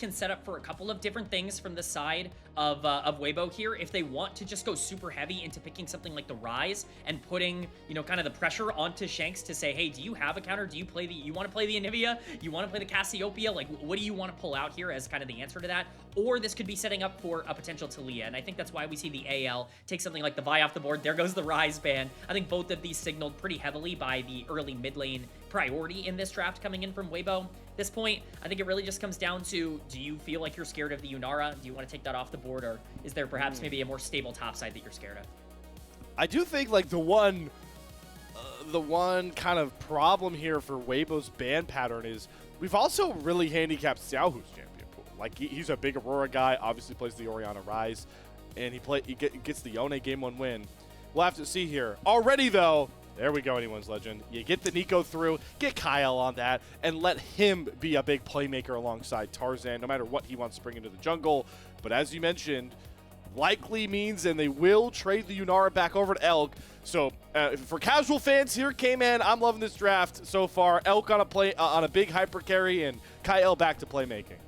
can set up for a couple of different things from the side of Waybo here. If they want to just go super heavy into picking something like the Rise and putting, you know, kind of the pressure onto Shanks to say, hey, do you have a counter? Do you play the, you want to play the Anivia? You want to play the Cassiopeia? Like, what do you want to pull out here as kind of the answer to that? Or this could be setting up for a potential Talia. And I think that's why we see the AL take something like the Vi off the board. There goes the Rise ban. I think both of these signaled pretty heavily by the early mid lane priority in this draft coming in from Waybo. At this point, I think it really just comes down to, do you feel like you're scared of the Yunara? Do you want to take that off the board? Or is there perhaps maybe a more stable top side that you're scared of? I do think like the one kind of problem here for Weibo's ban pattern is we've also really handicapped Xiaohu's champion pool. Like he's a big Aurora guy, obviously plays the Orianna Rise, and he gets the Yone game 1 win. We'll have to see here. Already though, there we go, anyone's legend. You get the Nico through, get Kael on that, and let him be a big playmaker alongside Tarzan, no matter what he wants to bring into the jungle. But as you mentioned, likely means, and they will trade the Yunara back over to Elk. So for casual fans here, Kman, I'm loving this draft so far. Elk on a big hyper carry, and Kael back to playmaking.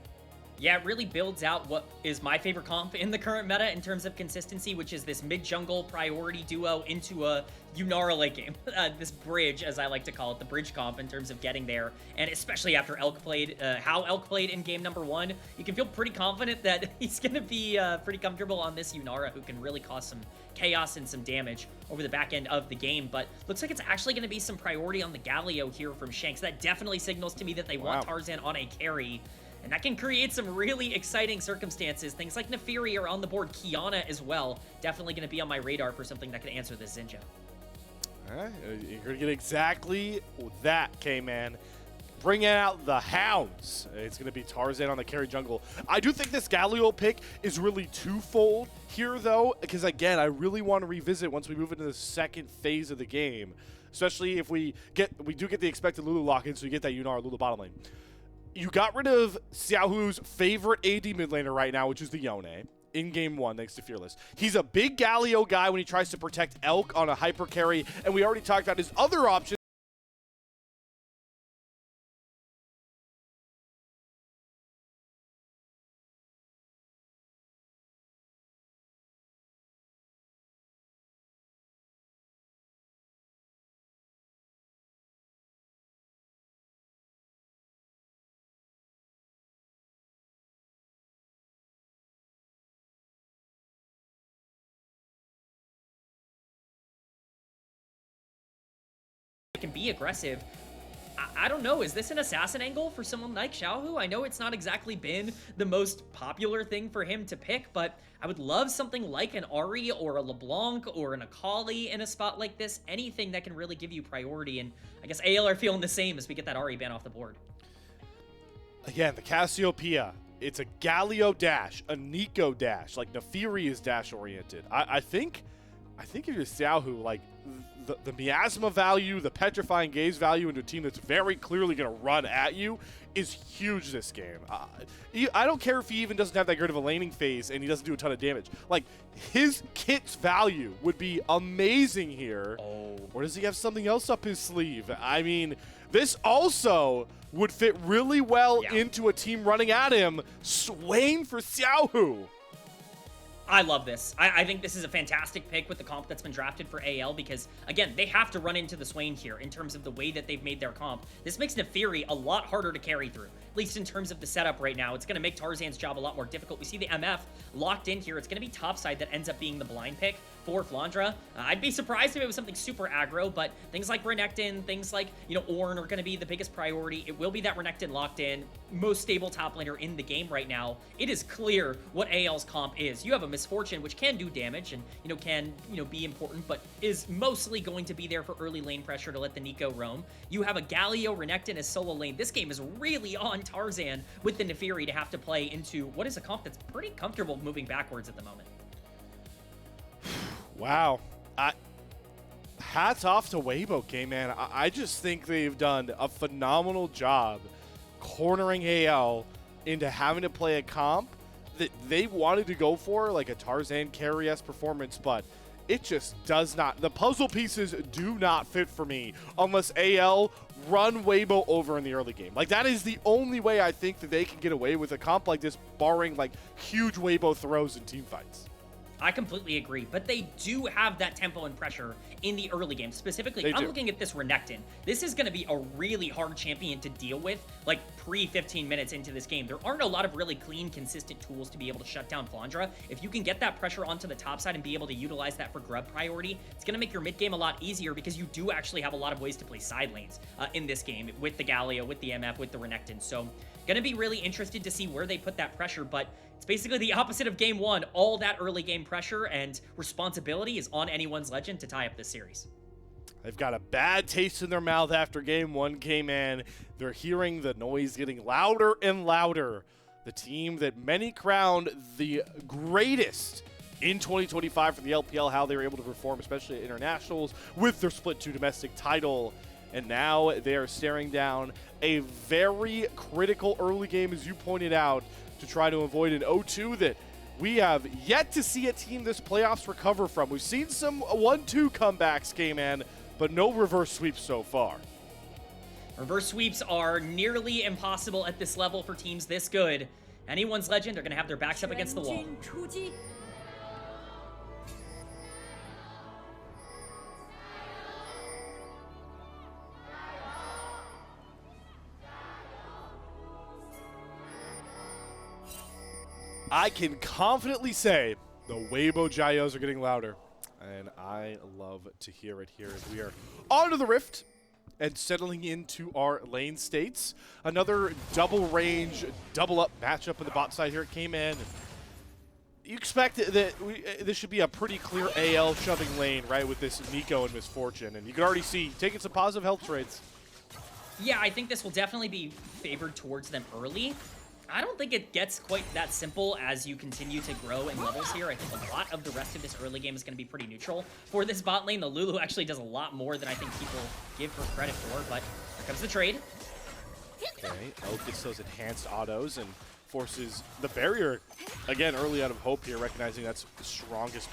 Yeah, it really builds out what is my favorite comp in the current meta in terms of consistency, which is this mid-jungle priority duo into a Yunara late game. This bridge, as I like to call it, the bridge comp in terms of getting there. And especially after Elk played, how Elk played in game number 1, you can feel pretty confident that he's going to be pretty comfortable on this Yunara, who can really cause some chaos and some damage over the back end of the game. But looks like it's actually going to be some priority on the Galio here from Shanks. That definitely signals to me that they want Tarzan on a carry. And that can create some really exciting circumstances. Things like Nefiri are on the board. Kiana as well. Definitely going to be on my radar for something that could answer this Zinja. All right, you're going to get exactly that, K-Man. Bringing out the Hounds. It's going to be Tarzan on the carry jungle. I do think this Galio pick is really twofold here, though, because, again, I really want to revisit once we move into the second phase of the game, especially if we do get the expected Lulu lock-in, so you get that Yunara Lulu bottom lane. You got rid of Xiaohu's favorite AD mid laner right now, which is the Yone, in game 1, thanks to Fearless. He's a big Galio guy when he tries to protect Elk on a hyper carry, and we already talked about his other option. Can be aggressive. I don't know, is this an assassin angle for someone like Xiaohu? I know it's not exactly been the most popular thing for him to pick, but I would love something like an Ahri or a LeBlanc or an Akali in a spot like this. Anything that can really give you priority, and I guess AL are feeling the same as we get that Ahri ban off the board. Again, the Cassiopeia. It's a Galio dash, a Nico dash. Like, Nefiri is dash-oriented. I think if you're Xiaohu, like, the miasma value, the petrifying gaze value into a team that's very clearly going to run at you is huge this game. I don't care if he even doesn't have that great of a laning phase and he doesn't do a ton of damage. Like, his kit's value would be amazing here. Oh. Or does he have something else up his sleeve? I mean, this also would fit really well into a team running at him. Swain for Xiaohu. I love this. I think this is a fantastic pick with the comp that's been drafted for AL because, again, they have to run into the Swain here in terms of the way that they've made their comp. This makes Nefiri a lot harder to carry through, at least in terms of the setup right now. It's going to make Tarzan's job a lot more difficult. We see the MF locked in here. It's going to be topside that ends up being the blind pick for Flandre. I'd be surprised if it was something super aggro, but things like Renekton, things like, you know, Ornn are going to be the biggest priority. It will be that Renekton locked in, most stable top laner in the game right now. It is clear what AL's comp is. You have a Misfortune, which can do damage and, you know, can, you know, be important, but is mostly going to be there for early lane pressure to let the Nico roam. You have a Galio Renekton as solo lane. This game is really on Tarzan with the Nefiri to have to play into what is a comp that's pretty comfortable moving backwards at the moment. Wow. Hats off to Weibo Game, man. I just think they've done a phenomenal job cornering AL into having to play a comp that they wanted to go for, like a Tarzan carry-esque performance, but it just does not. The puzzle pieces do not fit for me unless AL run Waybo over in the early game. Like, that is the only way I think that they can get away with a comp like this, barring like huge Waybo throws in team fights. I completely agree, but they do have that tempo and pressure in the early game. Specifically, I'm looking at this Renekton. This is going to be a really hard champion to deal with, like pre-15 minutes into this game. There aren't a lot of really clean, consistent tools to be able to shut down Flandre. If you can get that pressure onto the top side and be able to utilize that for grub priority, it's going to make your mid game a lot easier because you do actually have a lot of ways to play side lanes in this game with the Galio, with the MF, with the Renekton. So going to be really interested to see where they put that pressure, but it's basically the opposite of game one. All that early game pressure and responsibility is on anyone's legend to tie up this series. They've got a bad taste in their mouth after game one, Kman. They're hearing the noise getting louder and louder. The team that many crowned the greatest in 2025 for the LPL, how they were able to perform, especially at internationals, with their split 2 domestic title. And now they are staring down a very critical early game, as you pointed out, to try to avoid an 0-2 that we have yet to see a team this playoffs recover from. We've seen some 1-2 comebacks, Kman, but no reverse sweeps so far. Reverse sweeps are nearly impossible at this level for teams this good. Anyone's legend are going to have their backs up against the wall. I can confidently say the Weibo Jiejie are getting louder, and I love to hear it here as we are onto the Rift and settling into our lane states. Another double range, double up matchup in the bot side here at Kman. You expect that this should be a pretty clear AL shoving lane, right, with this Nico and Misfortune, and you can already see taking some positive health trades. Yeah, I think this will definitely be favored towards them early. I don't think it gets quite that simple as you continue to grow in levels here. I think a lot of the rest of this early game is going to be pretty neutral. For this bot lane, the Lulu actually does a lot more than I think people give her credit for, but here comes the trade. Okay, Oak gets those enhanced autos and forces the barrier, again, early out of hope here, recognizing that's the strongest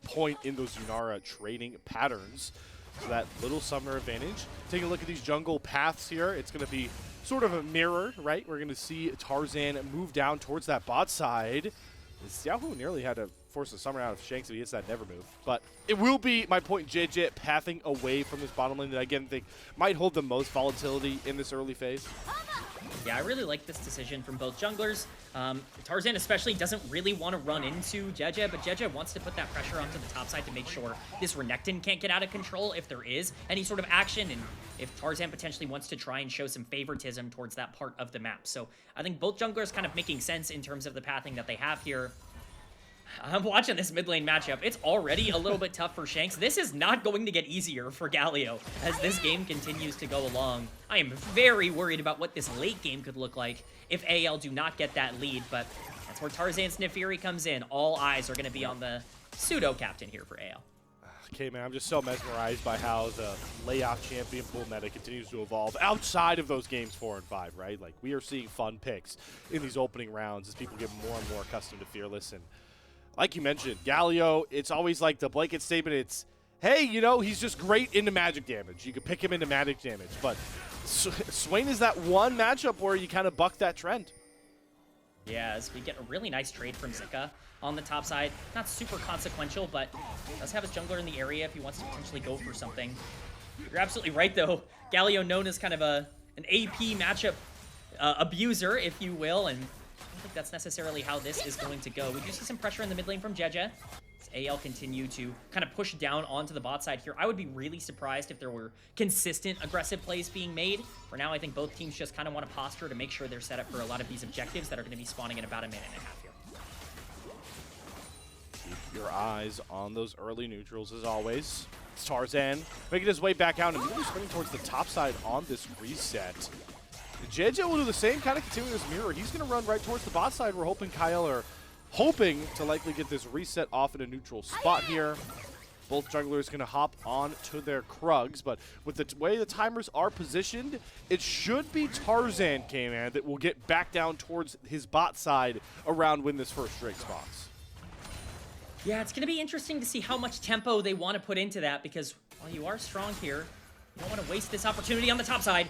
point in those Yunara trading patterns. So that little summoner advantage. Taking a look at these jungle paths here, it's going to be sort of a mirror, right? We're going to see Tarzan move down towards that bot side. Xiaohu nearly had to force a summoner out of Shanks if he hits that never move. But it will be, my point, Jiejie pathing away from this bottom lane that I again think might hold the most volatility in this early phase. Yeah, I really like this decision from both junglers. Tarzan especially doesn't really want to run into Jiejie, but Jiejie wants to put that pressure onto the top side to make sure this Renekton can't get out of control if there is any sort of action, and if Tarzan potentially wants to try and show some favoritism towards that part of the map. So I think both junglers kind of making sense in terms of the pathing that they have here. I'm watching this mid lane matchup. It's already a little bit tough for Shanks. This is not going to get easier for Galio as this game continues to go along. I am very worried about what this late game could look like if AL do not get that lead, but that's where Tarzan's Nefiri comes in. All eyes are going to be on the pseudo-captain here for AL. Okay, man, I'm just so mesmerized by how the layoff champion pool meta continues to evolve outside of those games 4 and 5, right? Like, we are seeing fun picks in these opening rounds as people get more and more accustomed to Fearless. And like you mentioned, Galio, it's always like the blanket statement. It's, hey, you know, he's just great into magic damage. You can pick him into magic damage. But Swain is that one matchup where you kind of buck that trend. Yeah, as we get a really nice trade from Zika on the top side. Not super consequential, but does have his jungler in the area if he wants to potentially go for something. You're absolutely right, though. Galio known as kind of an AP matchup abuser, if you will, and I don't think that's necessarily how this is going to go. We do see some pressure in the mid lane from Jiejie. As AL continue to kind of push down onto the bot side here. I would be really surprised if there were consistent aggressive plays being made. For now, I think both teams just kind of want to posture to make sure they're set up for a lot of these objectives that are going to be spawning in about a minute and a half here. Keep your eyes on those early neutrals as always. It's Tarzan making his way back out and immediately sprinting towards the top side on this reset. Jiejie will do the same, kind of continue this mirror. He's going to run right towards the bot side. We're hoping Kael are hoping to likely get this reset off in a neutral spot here. Both junglers going to hop on to their Krugs, but with the way the timers are positioned, it should be Tarzan, Kman, that will get back down towards his bot side around when this first Drake spawns. Yeah, it's going to be interesting to see how much tempo they want to put into that, because while you are strong here, you don't want to waste this opportunity on the top side.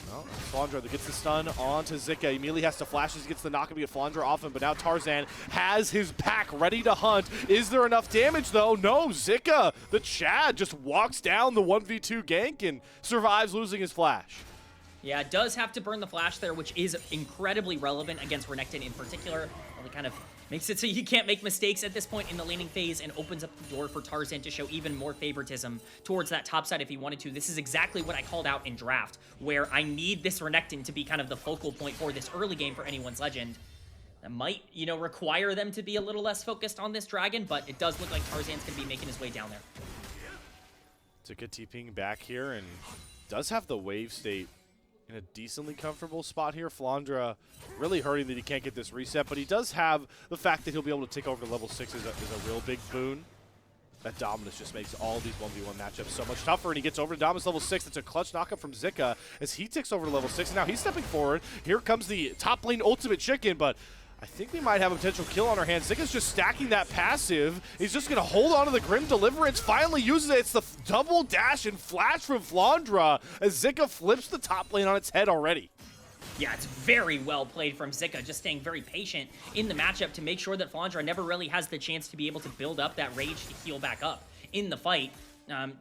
Well, Flandre gets the stun onto Zika. He immediately has to flash as he gets the knock and get Flandre off him, but now Tarzan has his pack ready to hunt. Is there enough damage, though? No, Zika, the Chad, just walks down the 1v2 gank and survives losing his flash. Yeah, it does have to burn the flash there, which is incredibly relevant against Renekton in particular. Well, it kind of makes it so you can't make mistakes at this point in the laning phase and opens up the door for Tarzan to show even more favoritism towards that top side if he wanted to. This is exactly what I called out in draft, where I need this Renekton to be kind of the focal point for this early game for anyone's Legend. That might, you know, require them to be a little less focused on this dragon, but it does look like Tarzan's going to be making his way down there. Zika TPing back here and does have the wave state in a decently comfortable spot here. Flandre really hurting that he can't get this reset, but he does have the fact that he'll be able to take over to level 6 is a real big boon. That dominance just makes all these 1v1 matchups so much tougher, and he gets over to dominance level 6. It's a clutch knockup from Zika as he takes over to level 6, and now he's stepping forward. Here comes the top lane ultimate chicken, but I think we might have a potential kill on our hands. Zika's just stacking that passive. He's just going to hold on to the Grim Deliverance, finally uses it. It's the double dash and flash from Flandre as Zika flips the top lane on its head already. Yeah, it's very well played from Zika, just staying very patient in the matchup to make sure that Flandre never really has the chance to be able to build up that rage to heal back up in the fight.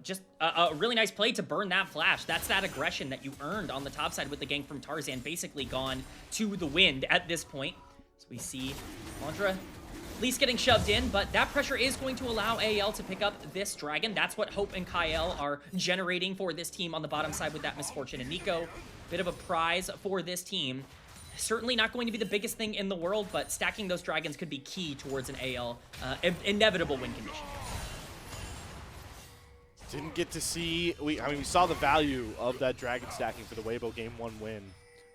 Just a really nice play to burn that flash. That's that aggression that you earned on the top side with the gank from Tarzan basically gone to the wind at this point. So we see Flandre at least getting shoved in, but that pressure is going to allow AL to pick up this dragon. That's what Hope and Kael are generating for this team on the bottom side with that Misfortune and Nico. Bit of a prize for this team. Certainly not going to be the biggest thing in the world, but stacking those dragons could be key towards an AL inevitable win condition. Didn't get to see, we saw the value of that dragon stacking for the Weibo Game 1 win,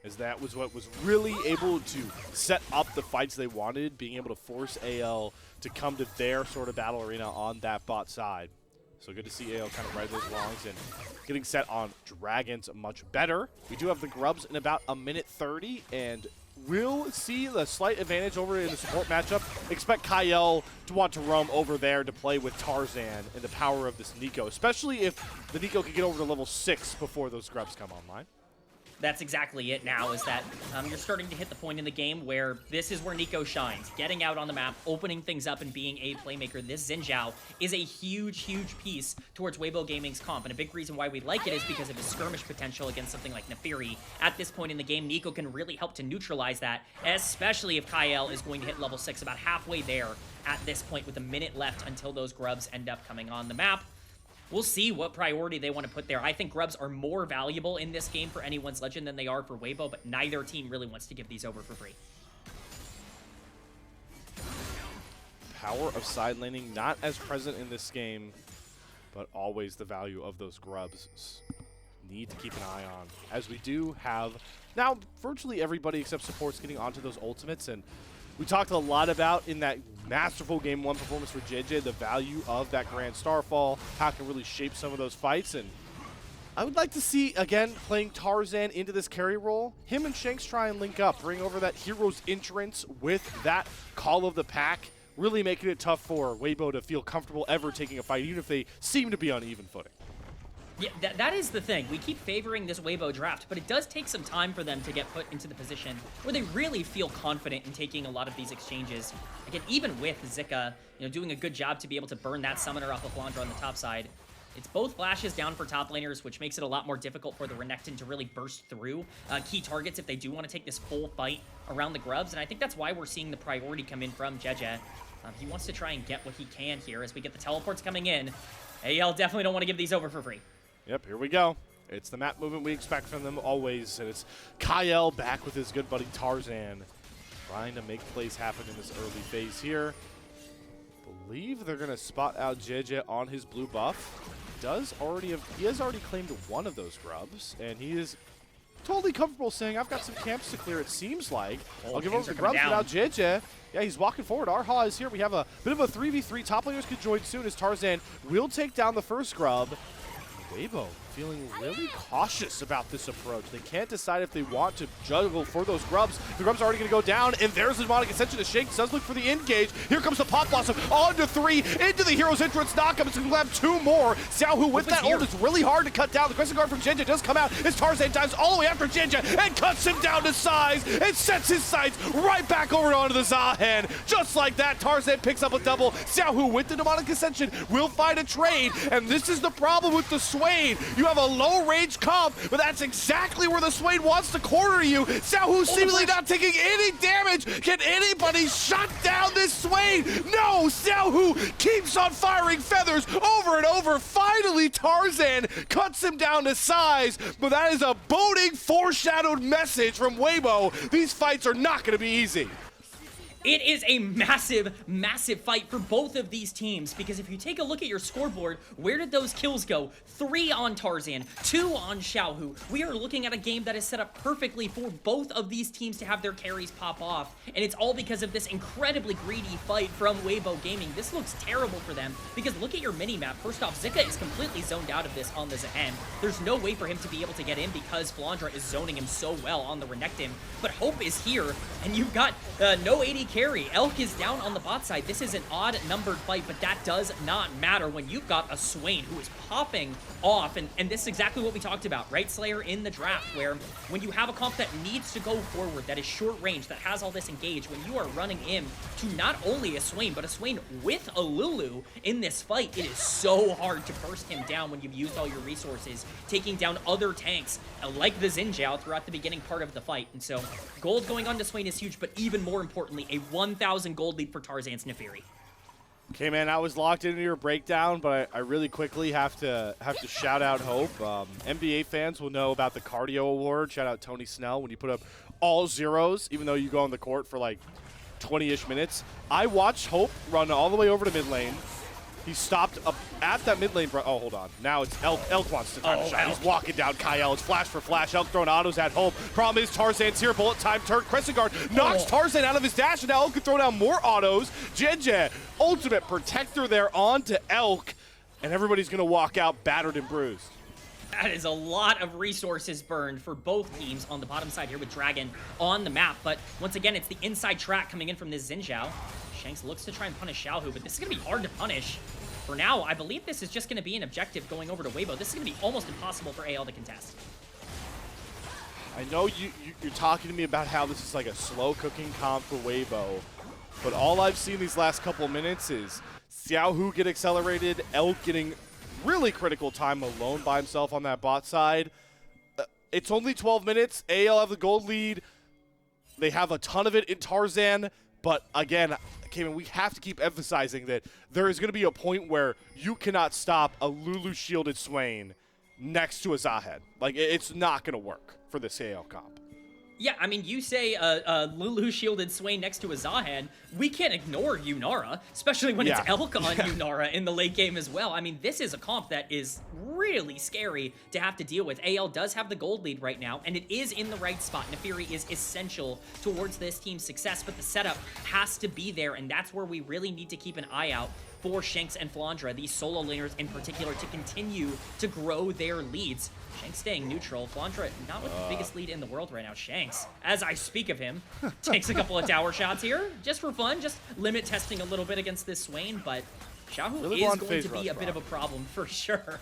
as that was what was really able to set up the fights they wanted, being able to force AL to come to their sort of battle arena on that bot side. So good to see AL kind of ride those longs and getting set on dragons much better. We do have the grubs in about a minute 30, and we'll see the slight advantage over in the support matchup. Expect Kael to want to roam over there to play with Tarzan and the power of this Nico, especially if the Nico can get over to level 6 before those grubs come online. That's exactly it now, is that you're starting to hit the point in the game where this is where Nico shines. Getting out on the map, opening things up, and being a playmaker. This Xin Zhao is a huge, huge piece towards Weibo Gaming's comp, and a big reason why we like it is because of his skirmish potential against something like Naafiri. At this point in the game, Nico can really help to neutralize that, especially if Kael is going to hit level 6 about halfway there at this point with a minute left until those grubs end up coming on the map. We'll see what priority they want to put there. I think grubs are more valuable in this game for anyone's Legend than they are for Waybo, but neither team really wants to give these over for free. Power of side laning, not as present in this game, but always the value of those grubs. Need to keep an eye on, as we do have now virtually everybody except supports getting onto those ultimates, and we talked a lot about in that masterful Game 1 performance for Jiejie, the value of that Grand Starfall, how it can really shape some of those fights, and I would like to see, again, playing Tarzan into this carry role, him and Shanks try and link up, bring over that hero's entrance with that call of the pack, really making it tough for Waybo to feel comfortable ever taking a fight, even if they seem to be on even footing. Yeah, that is the thing. We keep favoring this Weibo draft, but it does take some time for them to get put into the position where they really feel confident in taking a lot of these exchanges. Again, even with Zika, doing a good job to be able to burn that summoner off of Flandre on the top side. It's both flashes down for top laners, which makes it a lot more difficult for the Renekton to really burst through key targets if they do want to take this full fight around the grubs, and I think that's why we're seeing the priority come in from Jiejie. He wants to try and get what he can here as we get the teleports coming in. AL definitely don't want to give these over for free. Yep, here we go. It's the map movement we expect from them always, and it's Kael back with his good buddy Tarzan, trying to make plays happen in this early phase here. Believe they're going to spot out Jiejie on his blue buff. He has already claimed one of those grubs, and he is totally comfortable saying, I've got some camps to clear, it seems like. I'll give over the grubs without Jiejie. Yeah, he's walking forward. Erha is here. We have a bit of a 3v3. Top laners could join soon as Tarzan will take down the first grub. Waybo feeling really cautious about this approach. They can't decide if they want to juggle for those grubs. The grub's already going to go down, and there's the demonic ascension to Shanks. Does look for the engage. Here comes the Pop Blossom on to 3, into the hero's entrance knockup. It's going to have 2 more. Xiaohu with that ult is really hard to cut down. The Crescent Guard from Jiejie does come out as Tarzan dives all the way after Jiejie and cuts him down to size and sets his sights right back over onto the Zahen. Just like that, Tarzan picks up a double. Xiaohu with the demonic ascension will find a trade, and this is the problem with the Swain. You have a low range comp, but that's exactly where the Swain wants to corner you. Xiaohu seemingly not taking any damage. Can anybody shut down this Swain? No, Xiaohu keeps on firing feathers over and over. Finally, Tarzan cuts him down to size, but that is a boding, foreshadowed message from Waybo. These fights are not going to be easy. It is a massive, massive fight for both of these teams, because if you take a look at your scoreboard, where did those kills go? 3 on Tarzan, 2 on Xiaohu. We are looking at a game that is set up perfectly for both of these teams to have their carries pop off, and it's all because of this incredibly greedy fight from Weibo Gaming. This looks terrible for them, because look at your mini-map. First off, Zika is completely zoned out of this on the Zahen. There's no way for him to be able to get in because Flandre is zoning him so well on the Renekton, but Hope is here, and you've got no AD carry. Elk is down on the bot side. This is an odd numbered fight, but that does not matter when you've got a Swain who is popping off, and this is exactly what we talked about, right, Slayer, in the draft, where when you have a comp that needs to go forward, that is short range, that has all this engage, when you are running in to not only a Swain, but a Swain with a Lulu in this fight, it is so hard to burst him down when you've used all your resources, taking down other tanks like the Xin Zhao throughout the beginning part of the fight. And so gold going on to Swain is huge, but even more importantly, a 1,000 gold lead for Tarzan's Neferi. Okay, man, I was locked into your breakdown, but I really quickly have to shout out Hope. NBA fans will know about the cardio award. Shout out Tony Snell when you put up all zeros, even though you go on the court for like 20-ish minutes. I watched Hope run all the way over to mid lane. He stopped up at that mid lane. Oh, hold on. Now it's Elk. Elk wants to time the shot. He's walking down Kael. It's flash for flash. Elk throwing autos at Hope. Problem is Tarzan's here. Bullet time turn. Crescent Guard knocks Tarzan out of his dash, and now Elk can throw down more autos. Jiejie, ultimate protector there onto Elk, and everybody's going to walk out battered and bruised. That is a lot of resources burned for both teams on the bottom side here with Dragon on the map. But once again, it's the inside track coming in from this Xin Zhao. Shanks looks to try and punish Xiaohu, but this is going to be hard to punish. For now, I believe this is just going to be an objective going over to Waybo. This is going to be almost impossible for AL to contest. I know you're talking to me about how this is like a slow cooking comp for Waybo, but all I've seen these last couple minutes is Xiaohu get accelerated, Elk getting really critical time alone by himself on that bot side. It's only 12 minutes. AL have the gold lead. They have a ton of it in Tarzan, but again, Kman, we have to keep emphasizing that there is going to be a point where you cannot stop a Lulu shielded Swain next to a Zahed. Like, it's not going to work for this AL comp. Yeah, I mean, you say Lulu shielded Swain next to a Zahen. We can't ignore Yunara, especially when it's Elk on Yunara in the late game as well. I mean, this is a comp that is really scary to have to deal with. AL does have the gold lead right now, and it is in the right spot. Neferi is essential towards this team's success, but the setup has to be there, and that's where we really need to keep an eye out for Shanks and Flandre, these solo laners in particular, to continue to grow their leads. Shanks staying neutral. Flandre not with the biggest lead in the world right now. Shanks, as I speak of him, takes a couple of tower shots here, just for fun, just limit testing a little bit against this Swain, but Xiaohu really is going to be a bit of a problem for sure.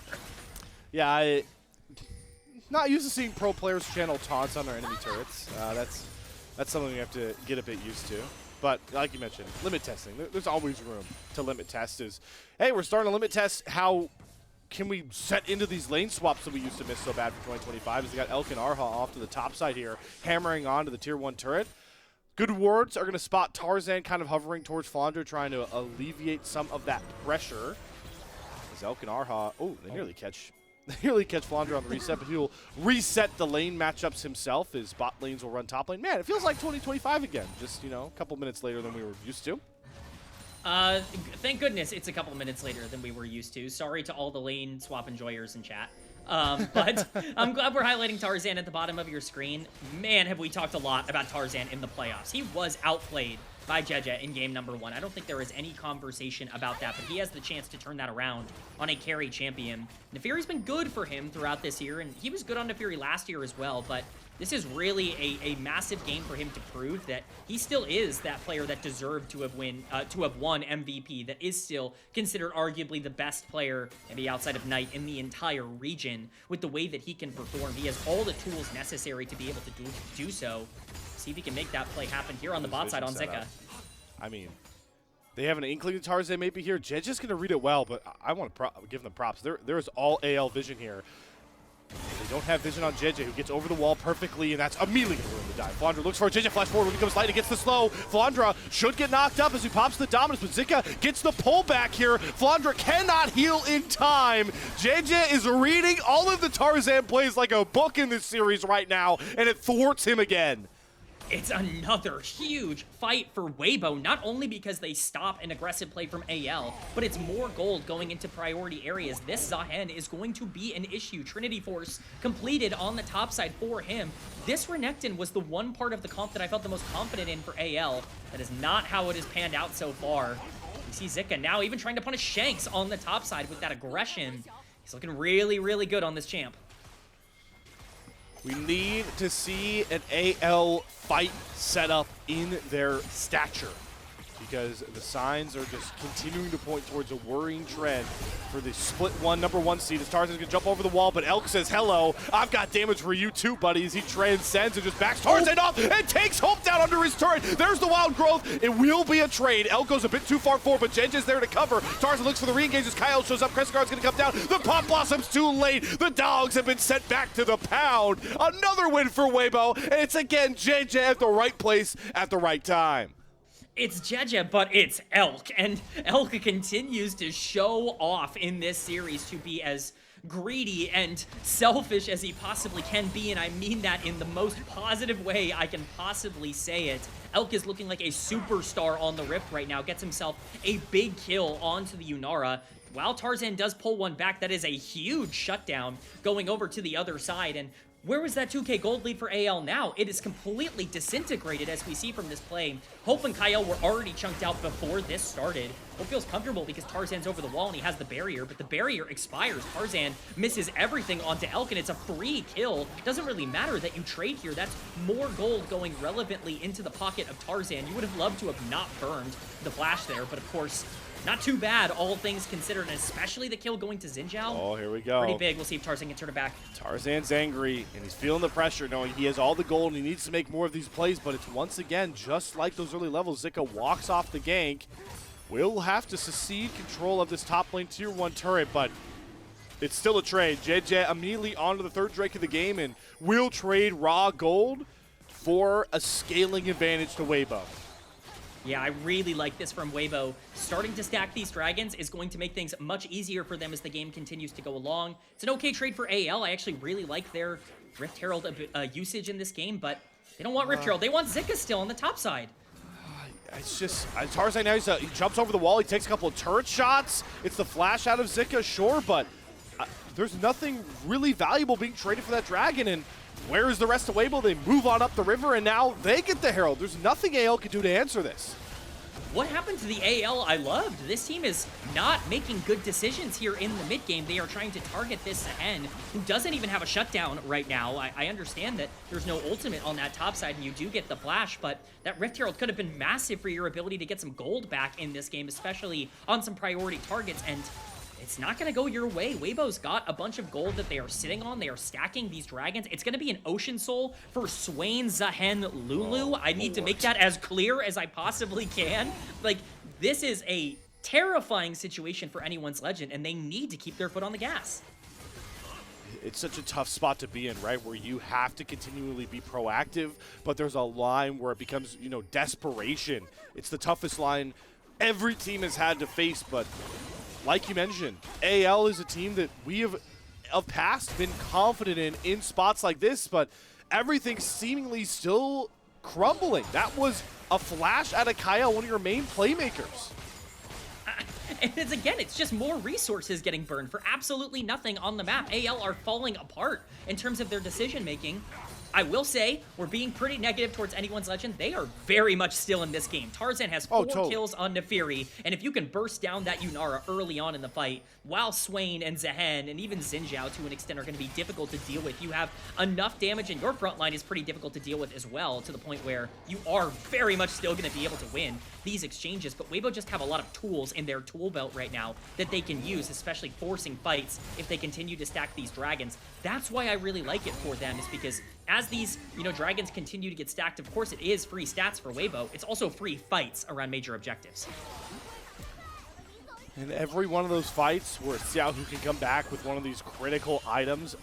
Yeah, I'm not used to seeing pro players channel taunts on their enemy turrets. That's something we have to get a bit used to. But like you mentioned, limit testing. There's always room to limit test. Hey, we're starting to limit test how can we set into these lane swaps that we used to miss so bad for 2025? As we got Elk and Erha off to the top side here, hammering on to the tier 1 turret. Good wards are going to spot Tarzan kind of hovering towards Flandre, trying to alleviate some of that pressure. As Elk and Erha, they nearly catch Flandre on the reset, but he'll reset the lane matchups himself. His bot lanes will run top lane. Man, it feels like 2025 again, just, you know, a couple minutes later than we were used to. Thank goodness it's a couple minutes later than we were used to. Sorry to all the lane swap enjoyers in chat. But I'm glad we're highlighting Tarzan at the bottom of your screen. Man, have we talked a lot about Tarzan in the playoffs. He was outplayed by Jiejie in game number 1. I don't think there is any conversation about that, but he has the chance to turn that around on a carry champion. Neferi's been good for him throughout this year, and he was good on Neferi last year as well, but this is really a massive game for him to prove that he still is that player that deserved to have won MVP, that is still considered arguably the best player, maybe outside of Knight, in the entire region. With the way that he can perform, he has all the tools necessary to be able to do so. See if he can make that play happen here on the bot side on Zika. I mean, they have an inkling of Tarzan maybe here. Jiejie's going to read it well, but I want to give them props. There is all AL vision here. They don't have vision on Jiejie, who gets over the wall perfectly, and that's immediately going to ruin the dive. Flandre looks for a Jiejie flash forward when he comes light and gets the slow. Flandre should get knocked up as he pops the dominance, but Zika gets the pullback here. Flandre cannot heal in time. Jiejie is reading all of the Tarzan plays like a book in this series right now, and it thwarts him again. It's another huge fight for Waybo, not only because they stop an aggressive play from AL, but it's more gold going into priority areas. This Zahen is going to be an issue. Trinity Force completed on the top side for him. This Renekton was the one part of the comp that I felt the most confident in for AL. That is not how it has panned out so far. We see Zika now even trying to punish Shanks on the top side with that aggression. He's looking really, really good on this champ. We need to see an AL fight set up in their stature, because the signs are just continuing to point towards a worrying trend for the split number one seed. As Tarzan's gonna jump over the wall, but Elk says, hello, I've got damage for you too, buddies. He transcends and just backs Tarzan off and takes Hope down under his turret. There's the wild growth. It will be a trade. Elk goes a bit too far forward, but Jiejie's there to cover. Tarzan looks for the re-engage as Kael shows up. Crescent Guard's gonna come down. The Pop Blossom's too late. The dogs have been sent back to the pound. Another win for Waybo, and it's again Jiejie at the right place at the right time. It's Jiejie, but it's Elk, and Elk continues to show off in this series to be as greedy and selfish as he possibly can be, and I mean that in the most positive way I can possibly say it. Elk is looking like a superstar on the Rift right now, gets himself a big kill onto the Yunara. While Tarzan does pull one back, that is a huge shutdown going over to the other side, and where was that 2K gold lead for AL now? It is completely disintegrated as we see from this play. Hope and Kael were already chunked out before this started. Hope feels comfortable because Tarzan's over the wall and he has the barrier, but the barrier expires. Tarzan misses everything onto Elk, and it's a free kill. Doesn't really matter that you trade here. That's more gold going relevantly into the pocket of Tarzan. You would have loved to have not burned the flash there, but of course, not too bad, all things considered, and especially the kill going to Xin Zhao. Oh, here we go. Pretty big. We'll see if Tarzan can turn it back. Tarzan's angry, and he's feeling the pressure, knowing he has all the gold, and he needs to make more of these plays, but it's once again, just like those early levels, Zika walks off the gank. Will have to secede control of this top lane tier 1 turret, but it's still a trade. Jiejie immediately onto the third Drake of the game, and will trade raw gold for a scaling advantage to Waybo. Yeah, I really like this from Waybo. Starting to stack these dragons is going to make things much easier for them as the game continues to go along. It's an okay trade for AL. I actually really like their Rift Herald usage in this game, but they don't want Rift Herald. They want Zika still on the top side. It's just, Tarzan now, he jumps over the wall, he takes a couple of turret shots. It's the flash out of Zika, sure, but there's nothing really valuable being traded for that dragon, and where is the rest of Weibo? They move on up the river, and now they get the Herald. There's nothing AL can do to answer this. What happened to the AL I loved? This team is not making good decisions here in the mid game. They are trying to target this Zahen, who doesn't even have a shutdown right now. I understand that there's no ultimate on that top side, and you do get the flash, but that Rift Herald could have been massive for your ability to get some gold back in this game, especially on some priority targets, and it's not going to go your way. Weibo's got a bunch of gold that they are sitting on. They are stacking these dragons. It's going to be an Ocean Soul for Swain, Zahen, Lulu. I need to make that as clear as I possibly can. Like, this is a terrifying situation for anyone's Legend, and they need to keep their foot on the gas. It's such a tough spot to be in, right, where you have to continually be proactive, but there's a line where it becomes, you know, desperation. It's the toughest line every team has had to face, but like you mentioned, AL is a team that we have of past been confident in spots like this, but everything's seemingly still crumbling. That was a flash out of Kael, one of your main playmakers. And it's just more resources getting burned for absolutely nothing on the map. AL are falling apart in terms of their decision making. I will say, we're being pretty negative towards anyone's legend. They are very much still in this game. Tarzan has 4 kills on Naafiri, and if you can burst down that Yunara early on in the fight, while Swain and Zehen and even Xin Zhao to an extent are going to be difficult to deal with, you have enough damage, and your front line is pretty difficult to deal with as well, to the point where you are very much still going to be able to win these exchanges. But Weibo just have a lot of tools in their tool belt right now that they can use, especially forcing fights if they continue to stack these dragons. That's why I really like it for them, is because as these, dragons continue to get stacked, of course it is free stats for Weibo. It's also free fights around major objectives. And every one of those fights where Xiaohu can come back with one of these critical items,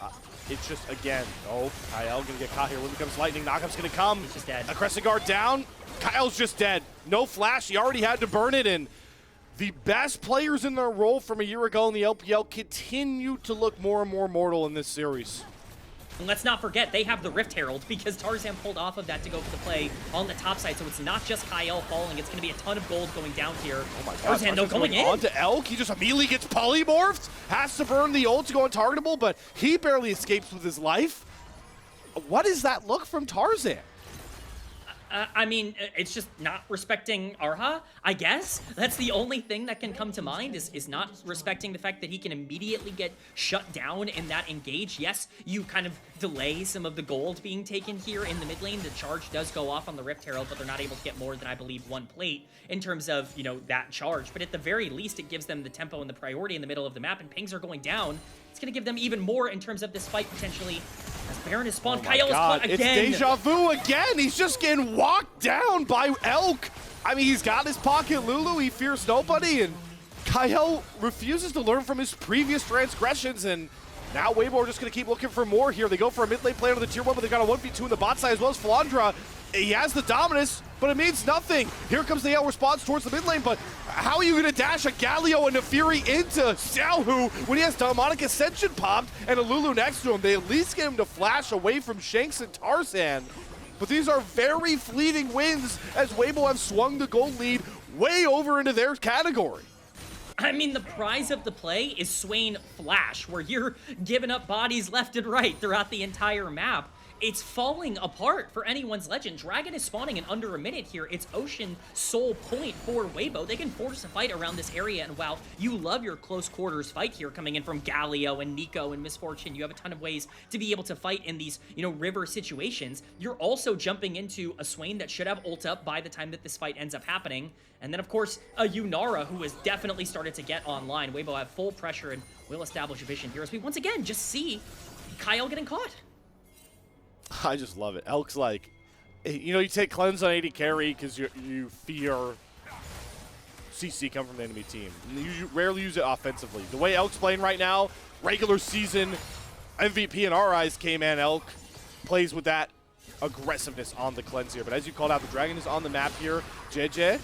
it's just, again, Kael gonna get caught here. When it comes lightning, Knockup's gonna come. He's just dead. A Crescent Guard down. Kael's just dead. No flash, he already had to burn it, and the best players in their role from a year ago in the LPL continue to look more and more mortal in this series. And let's not forget, they have the Rift Herald, because Tarzan pulled off of that to go for the play on the top side, so it's not just Kael falling, it's going to be a ton of gold going down here. Oh my god, Tarzan though going in. On to Elk, he just immediately gets polymorphed, has to burn the ult to go untargetable, but he barely escapes with his life. What is that look from Tarzan? I mean, it's just not respecting Erha, I guess. That's the only thing that can come to mind, is not respecting the fact that he can immediately get shut down in that engage. Yes, you kind of delay some of the gold being taken here in the mid lane. The charge does go off on the Rift Herald, but they're not able to get more than, I believe, 1 plate in terms of, that charge. But at the very least, it gives them the tempo and the priority in the middle of the map, and pings are going down. It's going to give them even more in terms of this fight, potentially. As Baron is spawned, Kael is caught again. It's deja vu again. He's just getting walked down by Elk. I mean, he's got his pocket Lulu. He fears nobody, and Kael refuses to learn from his previous transgressions, and now Waybo are just going to keep looking for more here. They go for a mid lane player to the tier 1, but they've got a 1v2 in the bot side as well as Flandre. He has the dominance, but it means nothing. Here comes the L response towards the mid lane, but how are you going to dash a Galio and a Fury into Xiaohu when he has Demonic Ascension popped and a Lulu next to him? They at least get him to flash away from Shanks and Tarzan. But these are very fleeting wins as Weibo have swung the gold lead way over into their category. I mean, the prize of the play is Swain Flash, where you're giving up bodies left and right throughout the entire map. It's falling apart for anyone's legend. Dragon is spawning in under a minute here. It's Ocean Soul Point for Weibo. They can force a fight around this area, and while you love your close quarters fight here coming in from Galio and Nico and Misfortune, you have a ton of ways to be able to fight in these, river situations. You're also jumping into a Swain that should have ult up by the time that this fight ends up happening. And then, of course, a Yunara who has definitely started to get online. Weibo have full pressure and will establish a vision here as we once again just see Kael getting caught. I just love it. Elk's like, you take cleanse on 80 carry because you fear CC come from the enemy team. You rarely use it offensively. The way Elk's playing right now, regular season MVP in our eyes, Kman Elk plays with that aggressiveness on the cleanse here. But as you called out, the dragon is on the map here. Jiejie,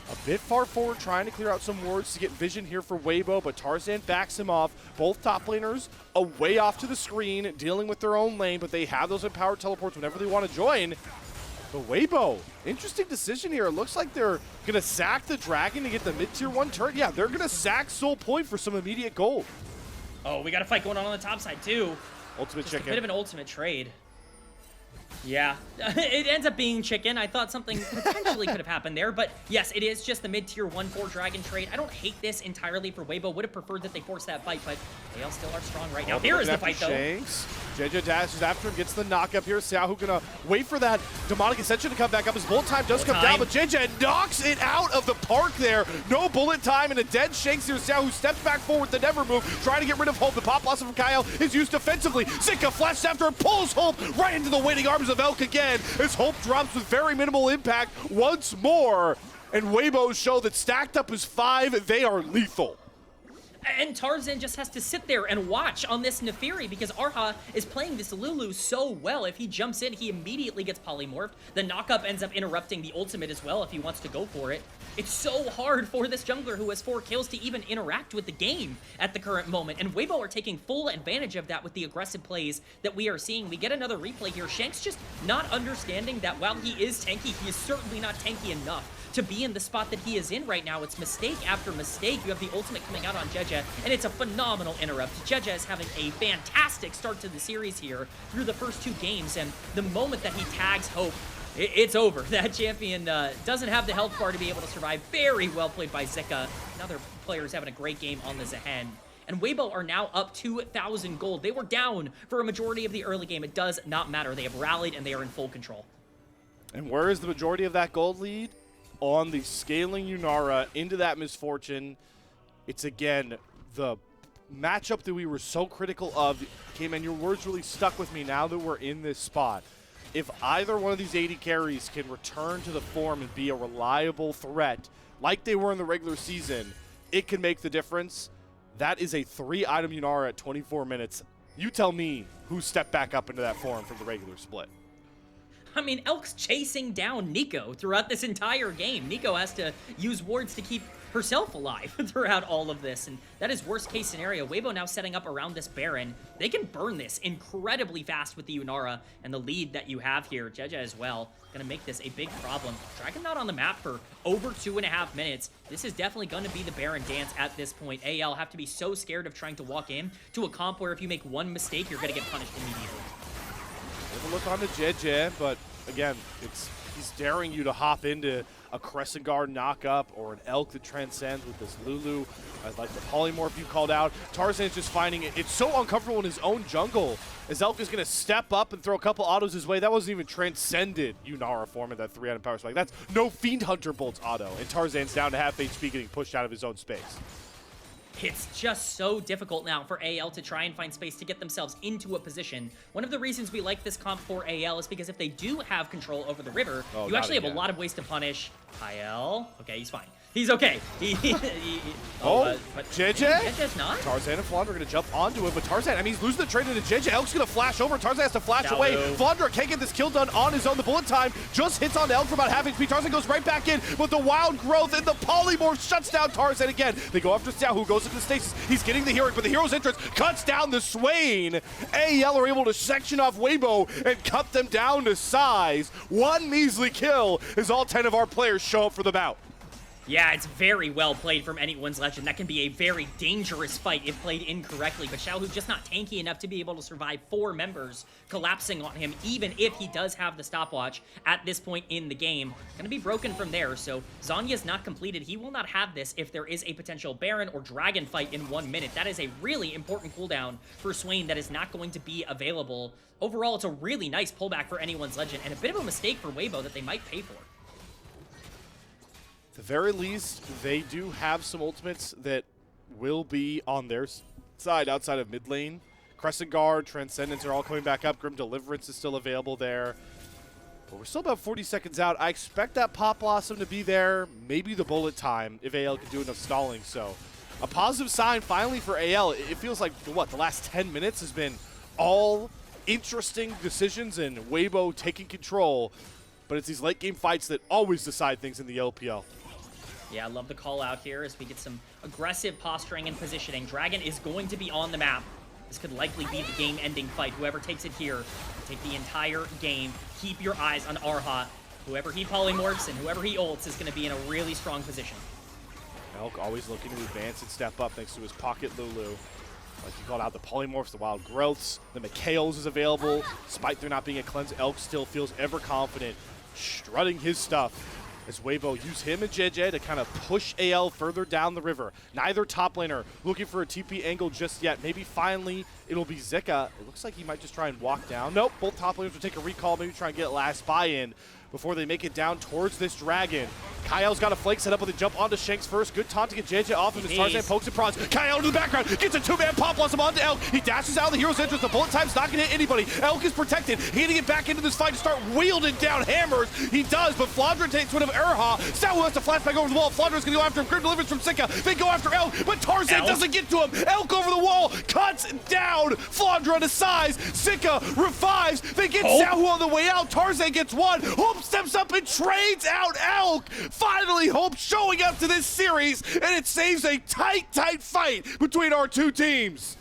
a bit far forward, trying to clear out some wards to get vision here for Weibo, but Tarzan backs him off. Both top laners away off to the screen, dealing with their own lane, but they have those empowered teleports whenever they want to join. But Weibo, interesting decision here. It looks like they're going to sack the dragon to get the mid-tier 1 turret. Yeah, they're going to sack Soul Point for some immediate gold. Oh, we got a fight going on the top side, too. Ultimate Just chicken. A bit of an ultimate trade. Yeah, it ends up being chicken. I thought something potentially could have happened there, but yes, it is just the mid-tier 1-4 dragon trade. I don't hate this entirely for Weibo. Would have preferred that they forced that fight, but they all still are strong right now. Here is the fight, though. Shanks. Jiejie dashes after him, gets the knock up here. Xiaohu gonna wait for that Demonic Ascension to come back up. His bullet time does come down, but Jiejie knocks it out of the park there. No bullet time and a dead Shanks here. Xiaohu steps back forward, the never move, trying to get rid of Hope. The pop blossom from Kael is used defensively. Zika flashes after and pulls Hope right into the waiting arms of Elk again, as Hope drops with very minimal impact once more. And Weibo show that stacked up as 5, they are lethal. And Tarzan just has to sit there and watch on this Naafiri because Erha is playing this Lulu so well. If he jumps in, he immediately gets polymorphed. The knockup ends up interrupting the ultimate as well if he wants to go for it. It's so hard for this jungler who has 4 kills to even interact with the game at the current moment, and Waybo are taking full advantage of that with the aggressive plays that we are seeing. We get another replay here. Shanks just not understanding that while he is tanky, he is certainly not tanky enough to be in the spot that he is in right now. It's mistake after mistake. You have the ultimate coming out on Jiejie, and it's a phenomenal interrupt. Jiejie is having a fantastic start to the series here through the first 2 games, and the moment that he tags Hope, it's over. That champion doesn't have the health bar to be able to survive. Very well played by Zika. Another player's having a great game on the Zehen. And Waybo are now up 2,000 gold. They were down for a majority of the early game. It does not matter. They have rallied, and they are in full control. And where is the majority of that gold lead? On the scaling Yunara into that misfortune. It's, again, the matchup that we were so critical of. Kman, your words really stuck with me now that we're in this spot. If either one of these 80 carries can return to the form and be a reliable threat like they were in the regular season, it can make the difference. That is a 3-item Yunara at 24 minutes. You tell me who stepped back up into that form from the regular split. I mean, Elk's chasing down Nico throughout this entire game. Nico has to use wards to keep herself alive throughout all of this, and that is worst case scenario. Waybo now setting up around this Baron. They can burn this incredibly fast with the Yunara and the lead that you have here. Jiejie as well, gonna make this a big problem. Dragon not on the map for over 2.5 minutes. This is definitely gonna be the Baron dance at this point. AL have to be so scared of trying to walk in to a comp where if you make one mistake, you're gonna get punished immediately. Have a look on the Jiejie, but again, he's daring you to hop into a Crescent Guard knock-up or an Elk that transcends with this Lulu. I like the polymorph you called out. Tarzan's just finding it's so uncomfortable in his own jungle as Elk is going to step up and throw a couple autos his way. That wasn't even transcended Yunara form in that 3-item power spike. That's no Fiend Hunter bolts auto, and Tarzan's down to half HP getting pushed out of his own space. It's just so difficult now for AL to try and find space to get themselves into a position. One of the reasons we like this comp for AL is because if they do have control over the river, you actually have a lot of ways to punish Kael. Okay, he's fine. He's okay. But Jiejie's not? Tarzan and Flandre are going to jump onto it, but Tarzan, I mean, he's losing the trade into Jiejie. Elk's going to flash over. Tarzan has to flash away. Flandre can't get this kill done on his own. The bullet time just hits on Elk for about half HP. Tarzan goes right back in, but the wild growth and the polymorph shuts down Tarzan again. They go after Xiaohu, goes into the stasis. He's getting the hero, but the hero's entrance cuts down the Swain. AL are able to section off Waybo and cut them down to size. One measly kill as all 10 of our players show up for the bout. Yeah, it's very well played from anyone's legend. That can be a very dangerous fight if played incorrectly, but Xiaohu just not tanky enough to be able to survive 4 members collapsing on him, even if he does have the stopwatch at this point in the game. Gonna be broken from there, so Zhonya's not completed. He will not have this if there is a potential Baron or Dragon fight in 1 minute. That is a really important cooldown for Swain that is not going to be available. Overall, it's a really nice pullback for anyone's legend, and a bit of a mistake for Waybo that they might pay for. At the very least, they do have some ultimates that will be on their side outside of mid lane. Crescent Guard, Transcendence are all coming back up. Grim Deliverance is still available there. But we're still about 40 seconds out. I expect that Pop Blossom to be there. Maybe the bullet time if AL can do enough stalling. So a positive sign finally for AL. It feels like, what, the last 10 minutes has been all interesting decisions and Waybo taking control. But it's these late game fights that always decide things in the LPL. Yeah, I love the call out here as we get some aggressive posturing and positioning. Dragon is going to be on the map. This could likely be the game-ending fight. Whoever takes it here, take the entire game. Keep your eyes on Erha. Whoever he polymorphs and whoever he ults is going to be in a really strong position. Elk always looking to advance and step up thanks to his pocket Lulu. Like you called out, the polymorphs, the wild growths, the Kaels is available. Despite there not being a cleanse, Elk still feels ever confident, strutting his stuff. As Waybo use him and Jiejie to kind of push AL further down the river. Neither top laner looking for a TP angle just yet. Maybe finally it'll be Zika. It looks like he might just try and walk down. Nope, both top laners will take a recall, maybe try and get last buy-in before they make it down towards this dragon. Kael's got a flank set up with a jump onto Shanks first. Good taunt to get Jiejie off of his Tarzan pokes and prods. Kael to the background, gets a 2-man pop blossom onto Elk. He dashes out of the hero's entrance. The bullet time's not going to hit anybody. Elk is protected. He had to get back into this fight to start wielding down hammers. He does, but Flandre takes one of Erha. Xiaohu has to flash back over the wall. Flandre's going to go after him. Grim Deliverance from Zika. They go after Elk, but Tarzan doesn't get to him. Elk over the wall, cuts down Flandre on his size. Zika revives. They get Xiaohu on the way out. Tarzan gets one. Hope steps up and trades out Elk. Finally, Hope showing up to this series, and it saves a tight fight between our two teams.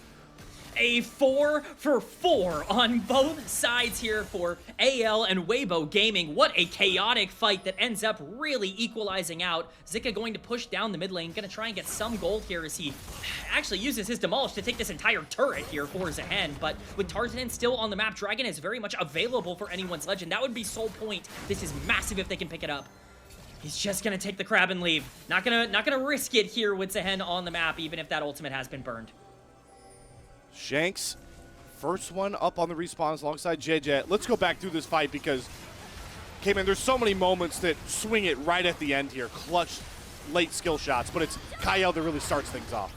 A 4-for-4 on both sides here for AL and Weibo Gaming. What a chaotic fight that ends up really equalizing out. Zika going to push down the mid lane, going to try and get some gold here as he actually uses his Demolish to take this entire turret here for Zehen. But with Tarzan still on the map, Dragon is very much available for anyone's legend. That would be sole point. This is massive if they can pick it up. He's just going to take the crab and leave. Not gonna risk it here with Zehen on the map, even if that ultimate has been burned. Shanks, first one up on the respawns alongside Jiejie. Let's go back through this fight because, Kman, there's so many moments that swing it right at the end here. Clutch late skill shots, but it's Kael that really starts things off.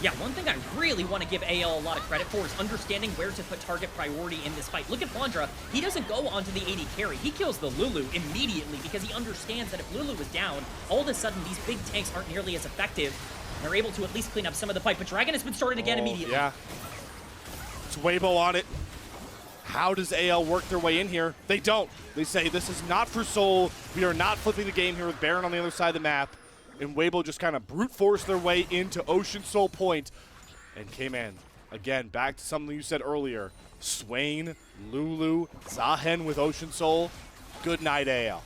Yeah, one thing I really want to give AL a lot of credit for is understanding where to put target priority in this fight. Look at Flandre. He doesn't go onto the AD carry. He kills the Lulu immediately because he understands that if Lulu is down, all of a sudden these big tanks aren't nearly as effective. They're able to at least clean up some of the fight, but Dragon has been started again immediately. Yeah. It's Waybo on it. How does AL work their way in here? They don't. They say, this is not for Soul. We are not flipping the game here with Baron on the other side of the map. And Waybo just kind of brute force their way into Ocean Soul Point. And Kman, again, back to something you said earlier. Swain, Lulu, Zehen with Ocean Soul. Good night, AL.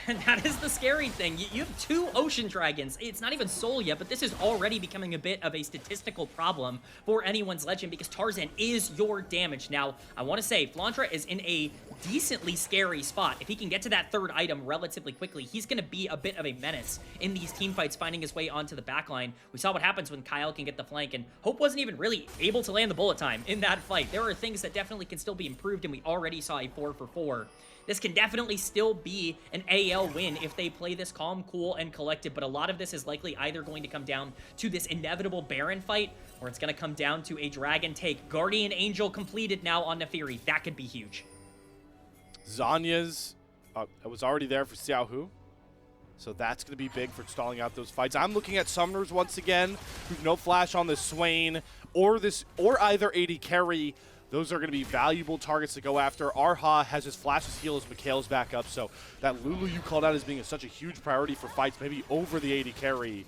And that is the scary thing. You have two Ocean Dragons. It's not even Soul yet, but this is already becoming a bit of a statistical problem for anyone's legend because Tarzan is your damage. Now, I want to say, Flandre is in a decently scary spot. If he can get to that third item relatively quickly, he's going to be a bit of a menace in these team fights, finding his way onto the backline. We saw what happens when Kael can get the flank, and Hope wasn't even really able to land the bullet time in that fight. There are things that definitely can still be improved, and we already saw a 4-for-4. This can definitely still be an AL win if they play this calm, cool, and collected, but a lot of this is likely either going to come down to this inevitable Baron fight, or it's going to come down to a Dragon take. Guardian Angel completed now on Nefiri. That could be huge. Zanya's was already there for Xiaohu, so that's going to be big for stalling out those fights. I'm looking at Summoners once again. We've no flash on this Swain or either AD carry. Those are going to be valuable targets to go after. Erha has his flashes heal as Mikhail's back up, so that Lulu you called out as being such a huge priority for fights, maybe over the AD carry,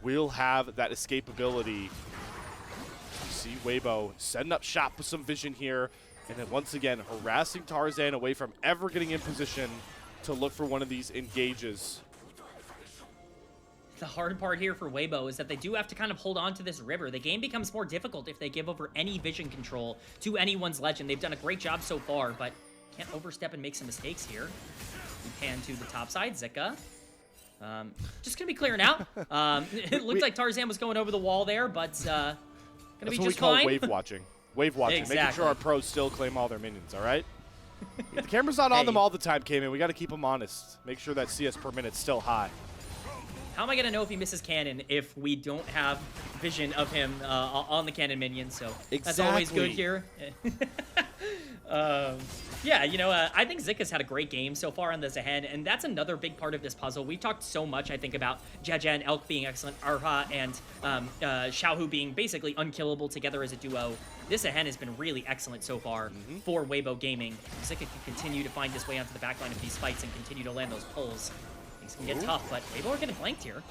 will have that escapability. You see Waybo setting up shop with some vision here, and then once again harassing Tarzan away from ever getting in position to look for one of these engages. The hard part here for Waybo is that they do have to kind of hold on to this river. The game becomes more difficult if they give over any vision control to anyone's legend. They've done a great job so far, but can't overstep and make some mistakes here. We pan to the top side, Zika. Just gonna be clearing out. It looked like Tarzan was going over the wall there, but gonna be just fine. That's what we call wave watching. Wave watching, exactly. Making sure our pros still claim all their minions, all right? The camera's not on them all the time, Kman. We got to keep them honest. Make sure that CS per minute's still high. How am I going to know if he misses cannon if we don't have vision of him on the cannon minion? So that's always good here. Yeah, you know, I think Zika's had a great game so far on this ahead, and that's another big part of this puzzle. We've talked so much, I think, about Jiejie and Elk being excellent, Erha and Xiaohu being basically unkillable together as a duo. This ahead has been really excellent so far for Weibo Gaming. Zika can continue to find his way onto the backline of these fights and continue to land those pulls. Things can get tough, but Weibo are getting flanked here.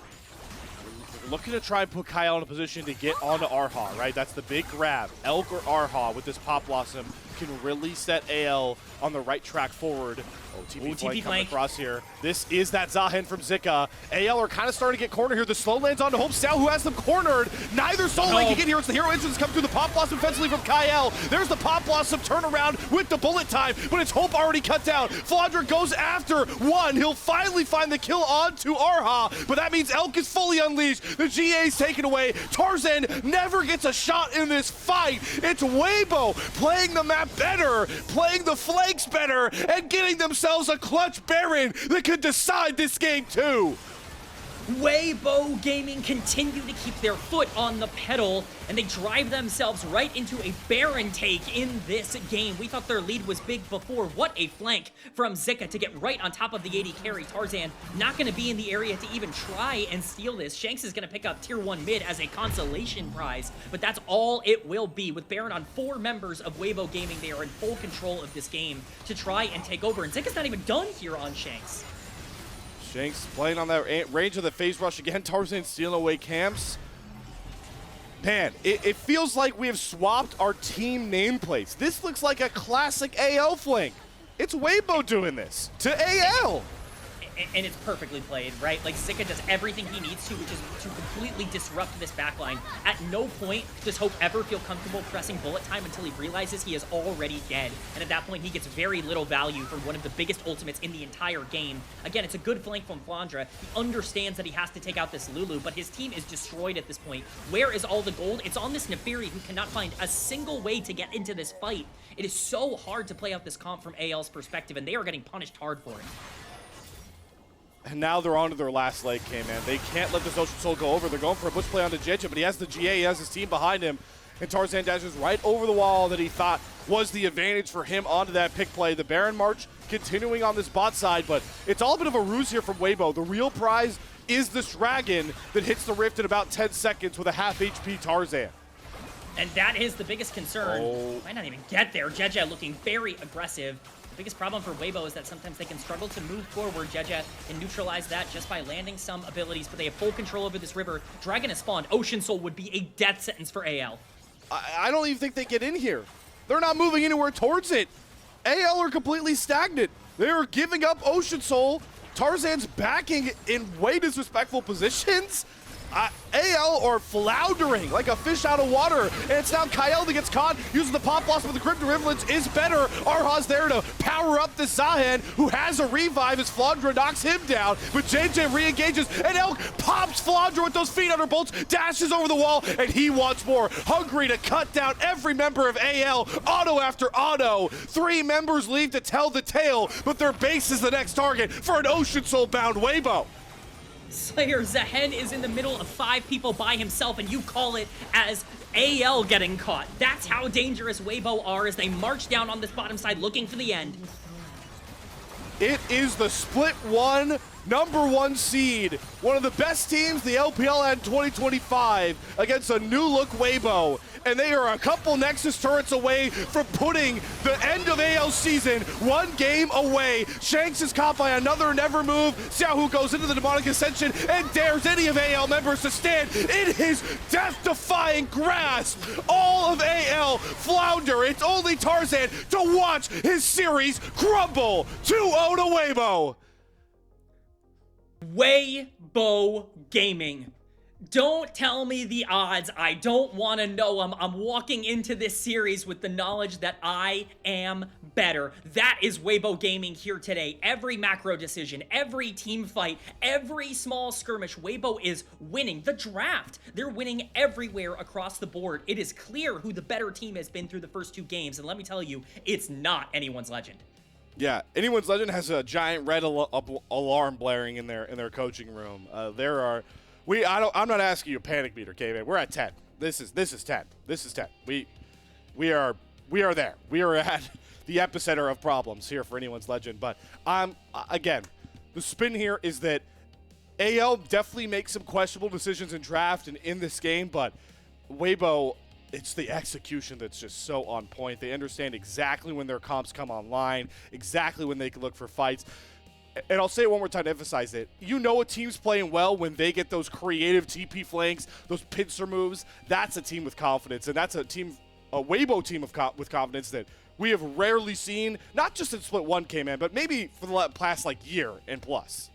Looking to try and put Kael in a position to get onto Erha, right? That's the big grab. Elk or Erha with this Pop Blossom can really set AL on the right track forward. Oh, TP flank coming across here. This is that Zehen from Zika. AL are kind of starting to get cornered here. The slow lands onto Hope. Xiaohu has them cornered. Neither soul lane can get here. It's the hero instance come through the Pop Blossom offensively from Kael. There's the Pop Blossom turnaround with the bullet time, but it's Hope already cut down. Flandre goes after one. He'll finally find the kill onto Erha, but that means Elk is fully unleashed. The GA's taken away. Tarzan never gets a shot in this fight. It's Waybo playing the map better, playing the flanks better, and getting themselves a clutch Baron that could decide this game too. Weibo Gaming continue to keep their foot on the pedal, and they drive themselves right into a Baron take in this game. We thought their lead was big before. What a flank from Zika to get right on top of the AD carry. Tarzan not going to be in the area to even try and steal this. Shanks is going to pick up tier 1 mid as a consolation prize, but that's all it will be. With Baron on 4 members of Weibo Gaming, they are in full control of this game to try and take over, and Zika's not even done here on Shanks. Shanks playing on that range of the phase rush again. Tarzan stealing away camps. Man, it feels like we have swapped our team nameplates. This looks like a classic AL flank. It's Waybo doing this to AL. And it's perfectly played, right? Like, Zika does everything he needs to, which is to completely disrupt this backline. At no point does Hope ever feel comfortable pressing bullet time until he realizes he is already dead. And at that point, he gets very little value from one of the biggest ultimates in the entire game. Again, it's a good flank from Flandre. He understands that he has to take out this Lulu, but his team is destroyed at this point. Where is all the gold? It's on this Neferi, who cannot find a single way to get into this fight. It is so hard to play out this comp from AL's perspective, and they are getting punished hard for it. And now they're on to their last leg, Kman. They can't let this Ocean Soul go over. They're going for a bush play onto Jiejie, but he has the GA, he has his team behind him. And Tarzan dashes right over the wall that he thought was the advantage for him onto that pick play. The Baron March continuing on this bot side, but it's all a bit of a ruse here from Waybo. The real prize is this dragon that hits the rift in about 10 seconds with a half HP Tarzan. And that is the biggest concern. Might not even get there. Jiejie looking very aggressive. Biggest problem for Waybo is that sometimes they can struggle to move forward. Jiejie can neutralize that just by landing some abilities, but they have full control over this river. Dragon has spawned. Ocean Soul would be a death sentence for AL. I don't even think they get in here. They're not moving anywhere towards it. AL are completely stagnant. They're giving up Ocean Soul. Tarzan's backing in way disrespectful positions. AL are floundering like a fish out of water, and it's now Kael that gets caught using the pop blossom, but the Crypt Derivalence is better. Erha's there to power up the Zahan, who has a revive as Flandre knocks him down, but Jiejie re-engages, and Elk pops Flandre with those feet under bolts, dashes over the wall, and he wants more. Hungry to cut down every member of AL, auto after auto. 3 members leave to tell the tale, but their base is the next target for an Ocean Soul-bound Waybo. Slayer Zahen is in the middle of 5 people by himself, and you call it as AL getting caught. That's how dangerous Waybo are as they march down on this bottom side looking for the end. It is the split one, #1 seed. One of the best teams the LPL had in 2025 against a new look Waybo. And they are a couple Nexus turrets away from putting the end of AL season 1 game away. Shanks is caught by another never move. Xiaohu goes into the demonic ascension and dares any of AL members to stand in his death-defying grasp. All of AL flounder. It's only Tarzan to watch his series crumble. 2-0 to Waybo. Weibo Gaming. Don't tell me the odds. I don't want to know them. I'm walking into this series with the knowledge that I am better. That is Weibo Gaming here today. Every macro decision, every team fight, every small skirmish, Weibo is winning. The draft, they're winning everywhere across the board. It is clear who the better team has been through the first 2 games, and let me tell you, it's not anyone's legend. Yeah, anyone's legend has a giant red alarm blaring in their coaching room. I'm not asking you a panic meter, Kman. We're at 10. This is 10. This is 10. We are there. We are at the epicenter of problems here for anyone's legend. But again, the spin here is that AL definitely makes some questionable decisions in draft and in this game, but Waybo, it's the execution that's just so on point. They understand exactly when their comps come online, exactly when they can look for fights. And I'll say it one more time to emphasize it. You know a team's playing well when they get those creative TP flanks, those pincer moves. That's a team with confidence, and that's a Waybo team with confidence that we have rarely seen, not just in Split 1, Kman, but maybe for the past year and plus.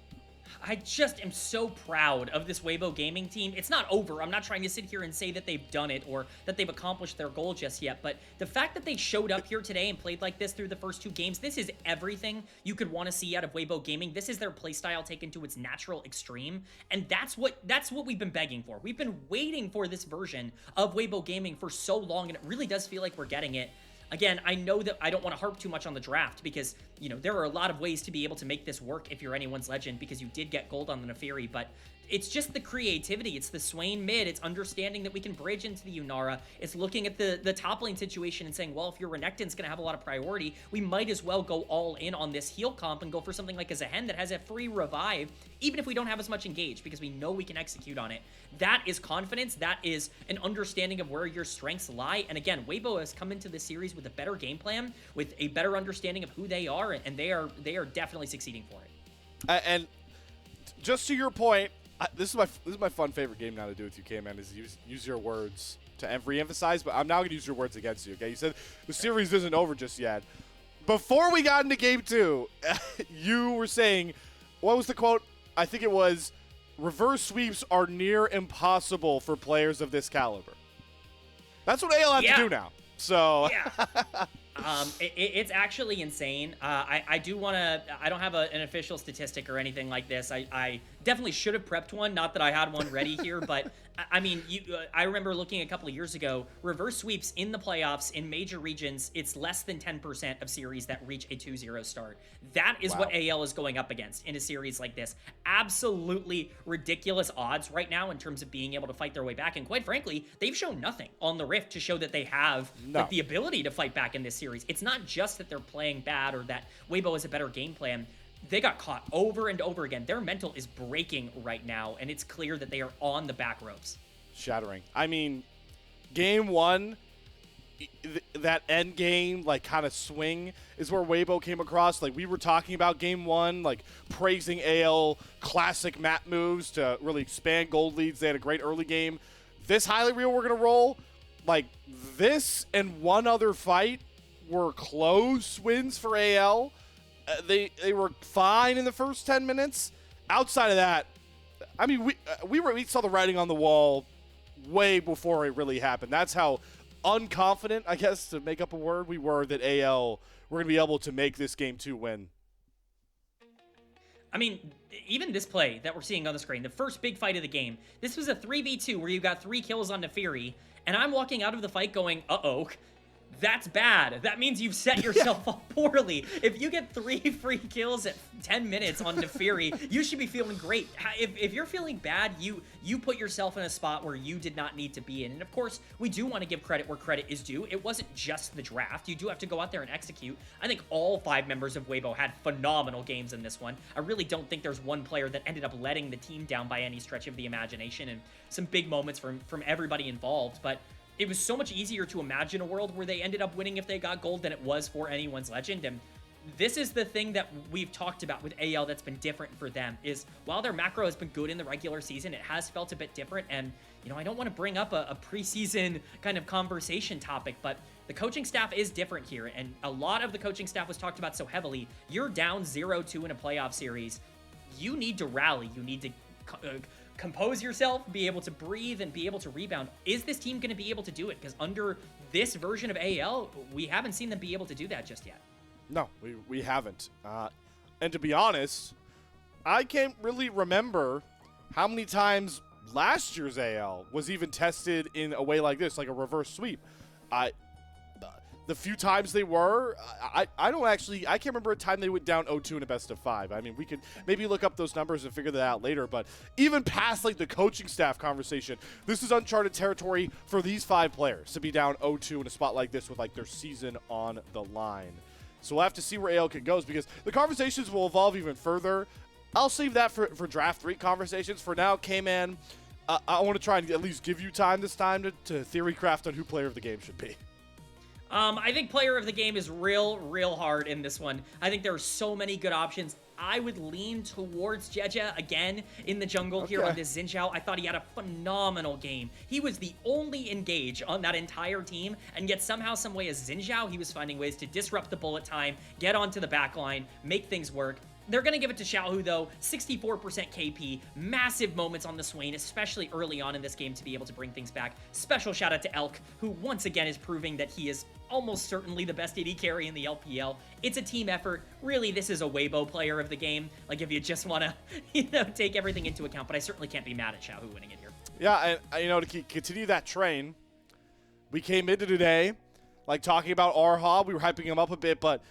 I just am so proud of this Weibo Gaming team. It's not over. I'm not trying to sit here and say that they've done it or that they've accomplished their goal just yet, but the fact that they showed up here today and played like this through the first 2 games, this is everything you could want to see out of Weibo Gaming. This is their playstyle taken to its natural extreme, and that's what we've been begging for. We've been waiting for this version of Weibo Gaming for so long, and it really does feel like we're getting it. Again, I know that I don't want to harp too much on the draft because, you know, there are a lot of ways to be able to make this work if you're anyone's legend because you did get gold on the Neferi, but it's just the creativity. It's the Swain mid. It's understanding that we can bridge into the Yunara. It's looking at the top lane situation and saying, well, if your Renekton's going to have a lot of priority, we might as well go all in on this heal comp and go for something like a Zehen that has a free revive, even if we don't have as much engage, because we know we can execute on it. That is confidence. That is an understanding of where your strengths lie. And again, Weibo has come into this series with a better game plan, with a better understanding of who they are, and they are definitely succeeding for it. And just to your point, this is my fun favorite game now to do with you, Kman, is use your words to re-emphasize, but I'm now going to use your words against you, okay? You said the series isn't over just yet. Before we got into Game 2, you were saying, what was the quote? I think it was, reverse sweeps are near impossible for players of this caliber. That's what AL have to do now. So yeah. It's actually insane. I do want to, I don't have an official statistic or anything like this. I definitely should have prepped one, not that I had one ready here, but I mean, I remember looking a couple of years ago, reverse sweeps in the playoffs in major regions, it's less than 10% of series that reach a 2-0 start. That is what AL is going up against in a series like this. Absolutely ridiculous odds right now in terms of being able to fight their way back. And quite frankly, they've shown nothing on the Rift to show that they have like, the ability to fight back in this series. It's not just that they're playing bad or that Weibo has a better game plan. They got caught over and over again. Their mental is breaking right now, and it's clear that they are on the back ropes. Shattering. I mean, game 1, that end game, like, kind of swing is where Weibo came across. Like, we were talking about game 1, like, praising AL classic map moves to really expand gold leads. They had a great early game. This highlight reel we're going to roll, like, this and one other fight were close wins for AL. They were fine in the first 10 minutes. Outside of that, I mean, we saw the writing on the wall way before it really happened. That's how unconfident, I guess, to make up a word, we were that AL were going to be able to make this game 2 win. I mean, even this play that we're seeing on the screen, the first big fight of the game, this was a 3v2 where you got 3 kills on Nefiri, and I'm walking out of the fight going, uh-oh. That's bad. That means you've set yourself up poorly. If you get 3 free kills at 10 minutes on Nefiri, you should be feeling great. If you're feeling bad, you put yourself in a spot where you did not need to be in. And of course, we do want to give credit where credit is due. It wasn't just the draft. You do have to go out there and execute. I think all 5 members of Weibo had phenomenal games in this one. I really don't think there's one player that ended up letting the team down by any stretch of the imagination, and some big moments from everybody involved. But it was so much easier to imagine a world where they ended up winning if they got gold than it was for anyone's legend. And this is the thing that we've talked about with AL that's been different for them, is while their macro has been good in the regular season, it has felt a bit different. And, you know, I don't want to bring up a preseason kind of conversation topic, but the coaching staff is different here. And a lot of the coaching staff was talked about so heavily. You're down 0-2 in a playoff series. You need to rally. You need to compose yourself, be able to breathe, and be able to rebound. Is this team going to be able to do it? Because under this version of AL, we haven't seen them be able to do that just yet. No, we haven't. And to be honest, I can't really remember how many times last year's AL was even tested in a way like this, like a reverse sweep. The few times they were, I can't remember a time they went down 0-2 in a best of 5. I mean, we could maybe look up those numbers and figure that out later, but even past like the coaching staff conversation, this is uncharted territory for these 5 players to be down 0-2 in a spot like this with like their season on the line. So we'll have to see where AL goes, because the conversations will evolve even further. I'll save that for Draft 3 conversations. For now, Kman, I want to try and at least give you time this time to theory craft on who player of the game should be. I think player of the game is real hard in this one. I think there are so many good options. I would lean towards Jiejie again in the jungle here on this Xin Zhao. I thought he had a phenomenal game. He was the only engage on that entire team, and yet somehow, some way as Xin Zhao, he was finding ways to disrupt the bullet time, get onto the back line, make things work. They're going to give it to Xiaohu, though. 64% KP. Massive moments on the Swain, especially early on in this game, to be able to bring things back. Special shout out to Elk, who once again is proving that he is almost certainly the best AD carry in the LPL. It's a team effort. Really, this is a Weibo player of the game. Like, if you just want to, take everything into account. But I certainly can't be mad at Xiaohu winning it here. Yeah, and, to continue that train, we came into today, like, talking about Erha. We were hyping him up a bit, but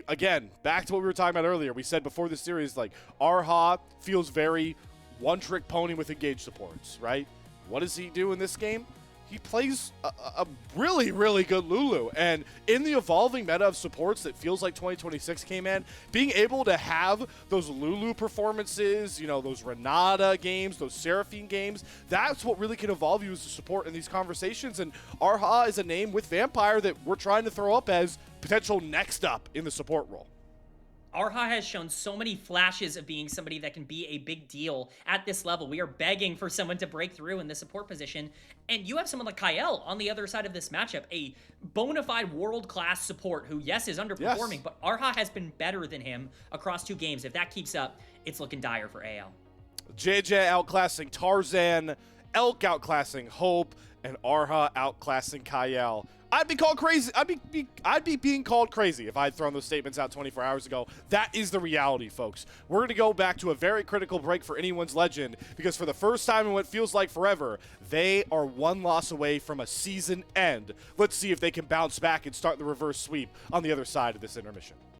again, back to what we were talking about earlier. We said before the series, like, Erha feels very one-trick pony with engaged supports, right? What does he do in this game? He plays a really, really good Lulu. And in the evolving meta of supports that feels like 2026 came in, being able to have those Lulu performances, you know, those Renata games, those Seraphine games, that's what really can evolve you as a support in these conversations. And Erha is a name with Vampire that we're trying to throw up as potential next up in the support role. Erha has shown so many flashes of being somebody that can be a big deal at this level. We are begging for someone to break through in the support position. And you have someone like Kael on the other side of this matchup, a bona fide world-class support who, yes, is underperforming, but Erha has been better than him across 2 games. If that keeps up, it's looking dire for AL. Jiejie outclassing Tarzan, Elk outclassing Hope, and Erha outclassing Kael. I'd be called crazy. I'd be being called crazy if I had thrown those statements out 24 hours ago. That is the reality, folks. We're going to go back to a very critical break for anyone's legend because for the first time in what feels like forever, they are 1 loss away from a season end. Let's see if they can bounce back and start the reverse sweep on the other side of this intermission.